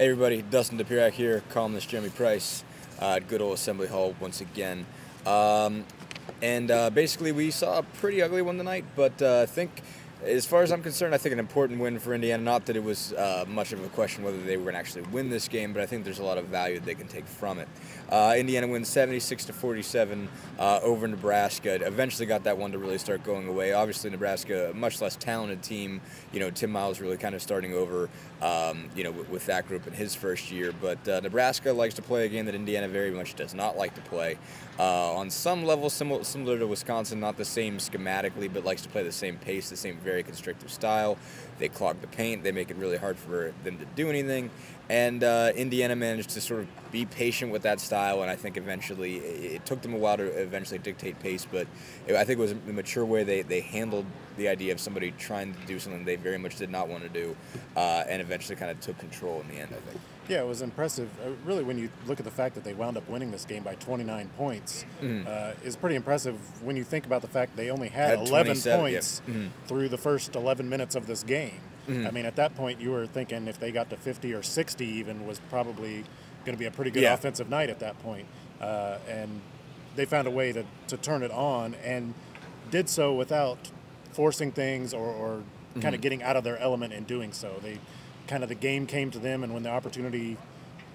Hey everybody, Dustin DePirac here, columnist Jeremy Price at good old Assembly Hall once again. Basically we saw a pretty ugly one tonight, but I think, as far as I'm concerned, I think an important win for Indiana. Not that it was much of a question whether they were going to actually win this game, but I think there's a lot of value they can take from it. Indiana wins 76-47 over Nebraska. It eventually got that one to really start going away. Obviously, Nebraska, a much less talented team. Tim Miles really kind of starting over, with that group in his first year. But Nebraska likes to play a game that Indiana very much does not like to play. On some level, similar to Wisconsin, not the same schematically, but likes to play the same pace, the same very constrictive style. They clog the paint. They make it really hard for them to do anything. And Indiana managed to sort of be patient with that style, and I think eventually it took them a while to eventually dictate pace, but I think it was a mature way they handled the idea of somebody trying to do something they very much did not want to do, and eventually kind of took control in the end, I think. Yeah, it was impressive. Really, when you look at the fact that they wound up winning this game by 29 points, is pretty impressive when you think about the fact they only had 11 points through the first 11 minutes of this game. I mean, at that point, you were thinking if they got to 50 or 60 even was probably going to be a pretty good offensive night at that point. And they found a way to turn it on and did so without forcing things or kind of getting out of their element in doing so. The game came to them, and when the opportunity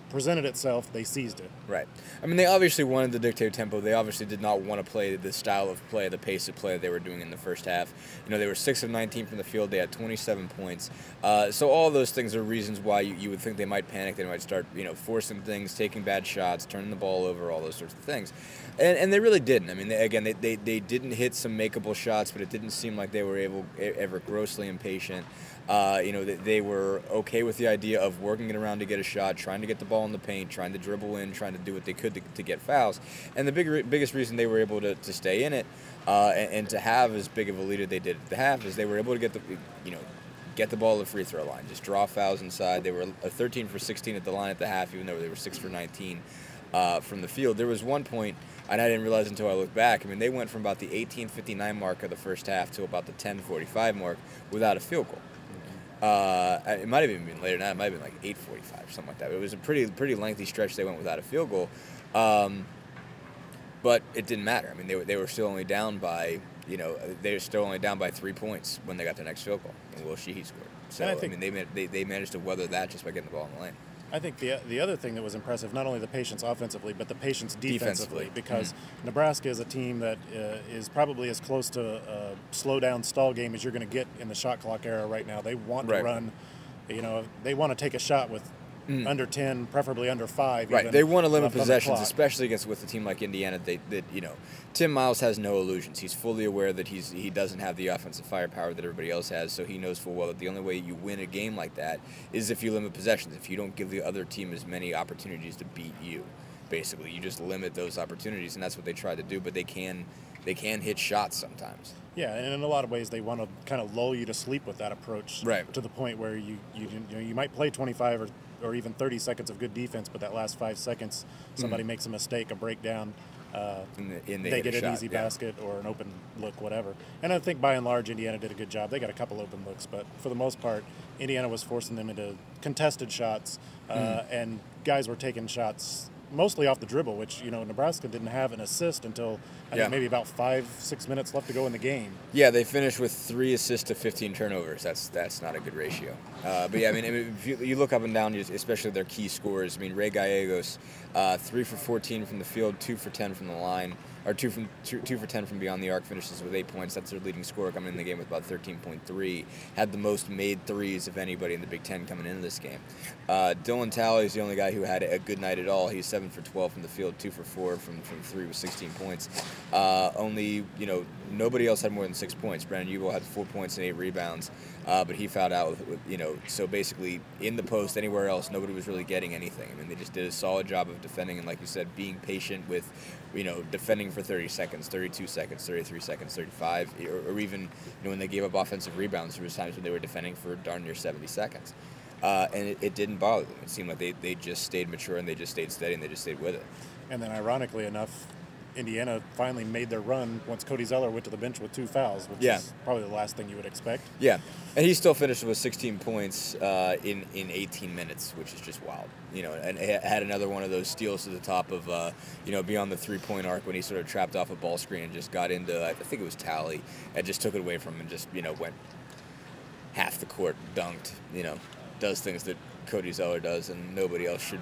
presented itself, they seized it. Right. I mean, they obviously wanted to dictate tempo. They obviously did not want to play the style of play, the pace of play that they were doing in the first half. They were 6 of 19 from the field. They had 27 points. So all those things are reasons why you would think they might panic. They might start, forcing things, taking bad shots, turning the ball over, all those sorts of things. And they really didn't. I mean, they didn't hit some makeable shots, but it didn't seem like they were ever grossly impatient. They were okay with the idea of working it around to get a shot, trying to get the ball in the paint, trying to dribble in, trying to do what they could to get fouls. And the biggest reason they were able to stay in it and to have as big of a lead as they did at the half is they were able to get the ball to the free throw line, just draw fouls inside. They were 13 for 16 at the line at the half, even though they were 6 for 19 from the field. There was one point, and I didn't realize until I looked back, they went from about the 18:59 mark of the first half to about the 10:45 mark without a field goal. It might have even been later than that. It might have been like 8:45 or something like that. It was a pretty lengthy stretch they went without a field goal, but it didn't matter. I mean, they were still only down by 3 points when they got their next field goal, and Will Sheehy scored. So they managed to weather that just by getting the ball in the lane. I think the other thing that was impressive, not only the patience offensively, but the patience defensively. Because Nebraska is a team that is probably as close to a slow-down stall game as you're going to get in the shot clock era right now. They want to run, they want to take a shot with under 10, preferably under 5. Right, they want to limit possessions, especially with a team like Indiana. Tim Miles has no illusions. He's fully aware that he doesn't have the offensive firepower that everybody else has, so he knows full well that the only way you win a game like that is if you limit possessions, if you don't give the other team as many opportunities to beat you. Basically, you just limit those opportunities, and that's what they try to do, but they can hit shots sometimes. Yeah, and in a lot of ways, they want to kind of lull you to sleep with that approach, right, to the point where you might play 25 or even 30 seconds of good defense, but that last 5 seconds, somebody makes a mistake, a breakdown, they get an easy basket or an open look, whatever. And I think by and large, Indiana did a good job. They got a couple open looks, but for the most part, Indiana was forcing them into contested shots, and guys were taking shots mostly off the dribble, which, Nebraska didn't have an assist until I think maybe about 5-6 minutes left to go in the game. Yeah, they finished with 3 assists to 15 turnovers. That's not a good ratio. But yeah, if you look up and down, especially their key scorers. Ray Gallegos, 3 for 14 from the field, 2 for 10 from the line, or 2 for 10 from beyond the arc, finishes with 8 points. That's their leading scorer coming in the game with about 13.3. Had the most made threes of anybody in the Big Ten coming into this game. Dylan Talley is the only guy who had a good night at all. He's 7 for 12 from the field, 2 for 4 from 3 with 16 points. Nobody else had more than 6 points. Brandon Ubel had 4 points and 8 rebounds, but he fouled out so basically in the post, anywhere else, nobody was really getting anything. They just did a solid job of defending and, like you said, being patient with, defending for 30 seconds, 32 seconds, 33 seconds, 35, or even, when they gave up offensive rebounds, there was times when they were defending for darn near 70 seconds. And it didn't bother them. It seemed like they just stayed mature and they just stayed steady and they just stayed with it. And then ironically enough, Indiana finally made their run once Cody Zeller went to the bench with 2 fouls, which is probably the last thing you would expect. Yeah, and he still finished with 16 points in 18 minutes, which is just wild. And had another one of those steals to the top of, beyond the 3-point arc when he sort of trapped off a ball screen and just got into, I think it was Talley, and just took it away from him and just, went half the court, dunked, does things that Cody Zeller does and nobody else should,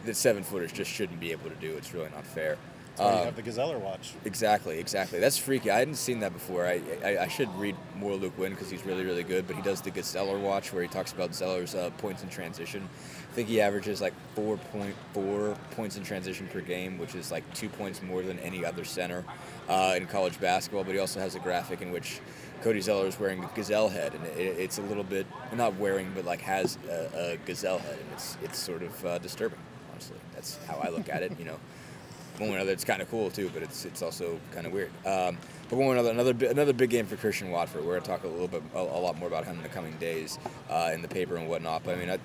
that 7-footers just shouldn't be able to do. It's really not fair. That's why you have the Gazeller watch. Exactly. That's freaky. I hadn't seen that before. I should read more Luke Wynn because he's really, really good, but he does the Gazeller watch where he talks about Zeller's points in transition. I think he averages like 4.4 points in transition per game, which is like 2 points more than any other center in college basketball, but he also has a graphic in which Cody Zeller is wearing a gazelle head, and it's a little bit, not wearing, but like has a gazelle head, and it's sort of disturbing. Honestly, that's how I look at it. One way or another, it's kind of cool too, but it's also kind of weird. But one way or another, another big game for Christian Watford. We're gonna talk a lot more about him in the coming days in the paper and whatnot. But I mean,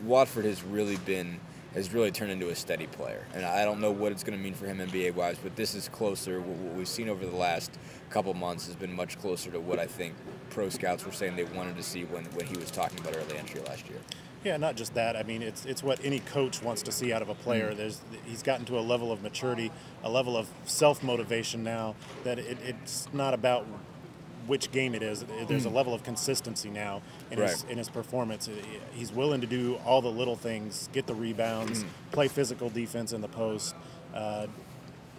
Watford has really turned into a steady player, and I don't know what it's going to mean for him NBA-wise, but this is closer. What we've seen over the last couple months has been much closer to what I think pro scouts were saying they wanted to see when he was talking about early entry last year. Yeah, not just that. I mean, it's what any coach wants to see out of a player. He's gotten to a level of maturity, a level of self-motivation now that it's not about which game it is. There's a level of consistency now in his performance. He's willing to do all the little things, get the rebounds, play physical defense in the post,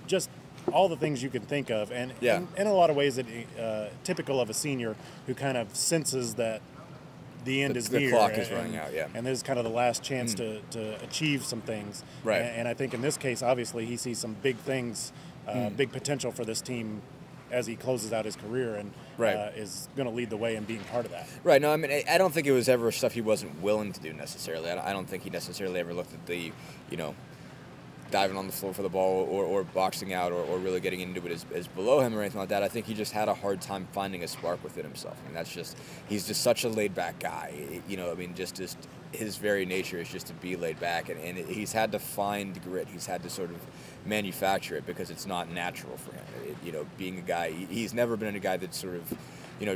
just all the things you can think of. And in a lot of ways, typical of a senior who kind of senses that the end is near. The clock is running out, and this is kind of the last chance to achieve some things. Right. And I think in this case, obviously, he sees some big things, big potential for this team as he closes out his career and is going to lead the way in being part of that. Right. No, I mean, I don't think it was ever stuff he wasn't willing to do necessarily. I don't think he necessarily ever looked at the, diving on the floor for the ball or boxing out or really getting into it as below him or anything like that. I think he just had a hard time finding a spark within himself. I mean, he's just such a laid-back guy. Just his very nature is just to be laid back, and he's had to find grit. He's had to sort of manufacture it because it's not natural for him. Being a guy, he's never been a guy that sort of,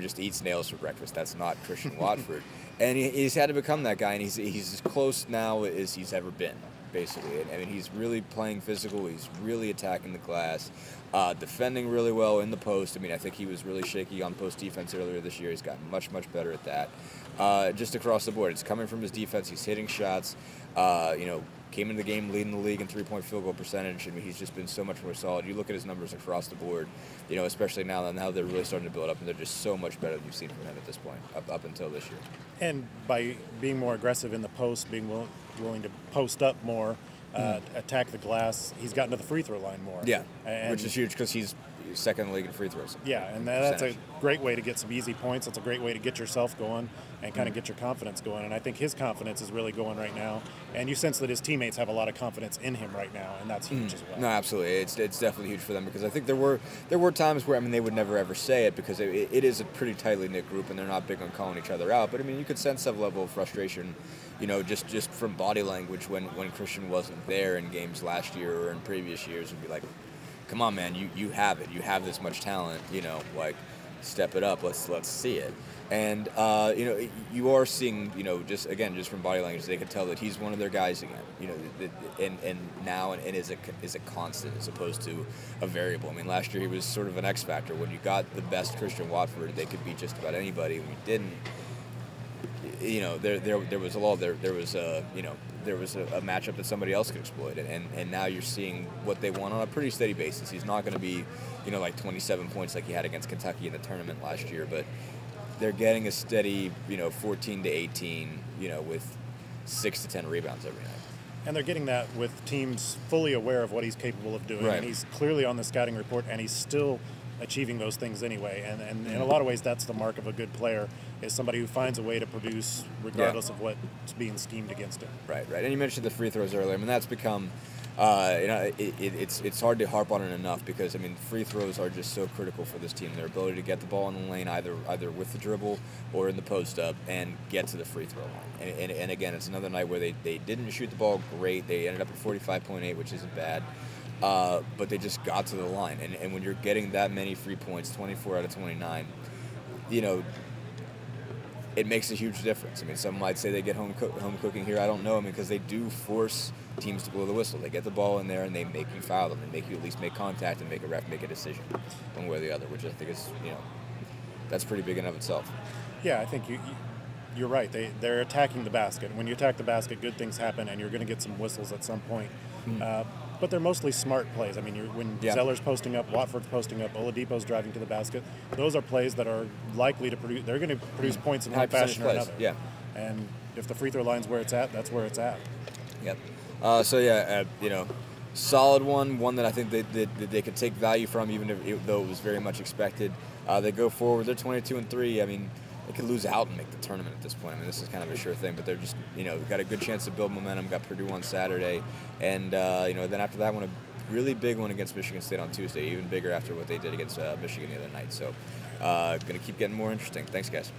just eats nails for breakfast. That's not Christian Watford. And he's had to become that guy, and he's as close now as he's ever been. Basically, I mean, he's really playing physical. He's really attacking the glass, defending really well in the post. I mean, I think he was really shaky on post defense earlier this year. He's gotten much better at that. Just across the board, it's coming from his defense. He's hitting shots. Came into the game leading the league in 3-point field goal percentage. I mean, he's just been so much more solid. You look at his numbers across the board, especially now they're really starting to build up, and they're just so much better than you've seen from him at this point, up until this year. And by being more aggressive in the post, being willing to post up more, attack the glass, he's gotten to the free throw line more. Yeah, which is huge because he's second in the league in free throws. Yeah, and that's a great way to get some easy points. It's a great way to get yourself going and kind of get your confidence going. And I think his confidence is really going right now. And you sense that his teammates have a lot of confidence in him right now, and that's huge as well. No, absolutely. It's definitely huge for them because I think there were times where, I mean, they would never ever say it because it is a pretty tightly knit group and they're not big on calling each other out. But I mean, you could sense some level of frustration, just from body language when Christian wasn't there in games last year or in previous years, and be like, come on, man, you have it. You have this much talent, step it up. Let's see it. And, you are seeing, just from body language, they can tell that he's one of their guys again, and now is a constant as opposed to a variable. I mean, last year he was sort of an X factor. When you got the best Christian Watford, they could beat just about anybody. When you didn't, there was a lull. There was a matchup that somebody else could exploit, and now you're seeing what they want on a pretty steady basis. He's not going to be, like 27 points like he had against Kentucky in the tournament last year, but they're getting a steady, 14 to 18, with 6 to 10 rebounds every night. And they're getting that with teams fully aware of what he's capable of doing, right. And he's clearly on the scouting report, and he's still achieving those things anyway. And in a lot of ways, that's the mark of a good player, is somebody who finds a way to produce regardless of what's being schemed against him. Right. And you mentioned the free throws earlier. I mean, that's become, it's hard to harp on it enough because, I mean, free throws are just so critical for this team. Their ability to get the ball in the lane either with the dribble or in the post-up and get to the free throw line. And again, it's another night where they didn't shoot the ball great. They ended up at 45.8, which isn't bad. but they just got to the line. And when you're getting that many free points, 24 out of 29, it makes a huge difference. I mean, some might say they get home cooking here. I don't know. I mean, because they do force teams to blow the whistle. They get the ball in there and they make you foul them. They make you at least make contact and make a ref make a decision one way or the other, which I think is, that's pretty big in of itself. Yeah, I think you're right. They're attacking the basket. When you attack the basket, good things happen, and you're going to get some whistles at some point. But they're mostly smart plays. I mean, when Zeller's posting up, Watford's posting up, Oladipo's driving to the basket, those are plays that are likely to produce. They're going to produce points in one fashion or another. Yeah. And if the free throw line's where it's at, that's where it's at. Yep. Solid one that I think they could take value from, though it was very much expected. They go forward. They're 22-3. I mean, they could lose out and make the tournament at this point. I mean, this is kind of a sure thing, but they're just, got a good chance to build momentum. Got Purdue on Saturday, and then after that one, a really big one against Michigan State on Tuesday. Even bigger after what they did against Michigan the other night. So, going to keep getting more interesting. Thanks, guys.